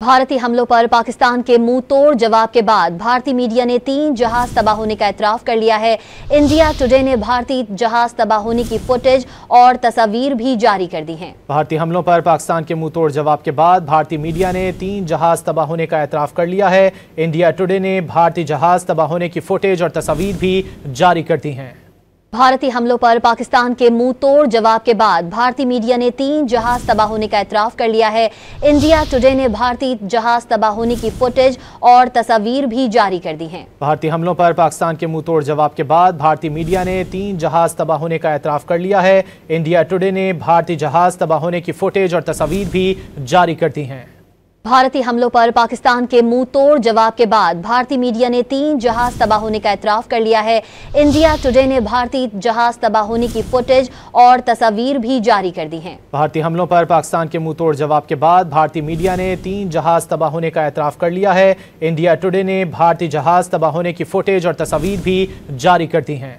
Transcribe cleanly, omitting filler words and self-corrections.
भारतीय हमलों पर पाकिस्तान के मुंह तोड़ जवाब के बाद भारतीय मीडिया ने 3 जहाज तबाह होने का एतराफ कर लिया है। इंडिया टुडे ने भारतीय जहाज तबाह होने की फुटेज और तस्वीर भी जारी कर दी हैं। भारतीय हमलों पर पाकिस्तान के मुंह तोड़ जवाब के बाद भारतीय मीडिया ने 3 जहाज तबाह होने का एतराफ कर लिया है। इंडिया टुडे ने भारतीय जहाज तबाह होने की फुटेज और तस्वीर भी जारी कर दी हैं। भारतीय हमलों पर पाकिस्तान के मुंह तोड़ जवाब के बाद भारतीय मीडिया ने 3 जहाज तबाह होने का एतराफ कर लिया है। इंडिया टुडे ने भारतीय जहाज तबाह होने की फुटेज और तस्वीर भी जारी कर दी हैं। भारतीय हमलों पर पाकिस्तान के मुंह तोड़ जवाब के बाद भारतीय मीडिया ने 3 जहाज तबाह होने का एतराफ कर लिया है। इंडिया टुडे ने भारतीय जहाज तबाह होने की फुटेज और तस्वीर भी जारी कर दी हैं। भारतीय हमलों पर पाकिस्तान के मुंह तोड़ जवाब के बाद भारतीय मीडिया ने 3 जहाज तबाह होने का एतराफ कर लिया है। इंडिया टुडे ने भारतीय जहाज तबाह होने की फुटेज और तस्वीर भी जारी कर दी हैं। भारतीय हमलों पर पाकिस्तान के मुंह तोड़ जवाब के बाद भारतीय मीडिया ने 3 जहाज तबाह होने का एतराफ कर लिया है। इंडिया टुडे ने भारतीय जहाज तबाह होने की फुटेज और तस्वीर भी जारी कर दी हैं।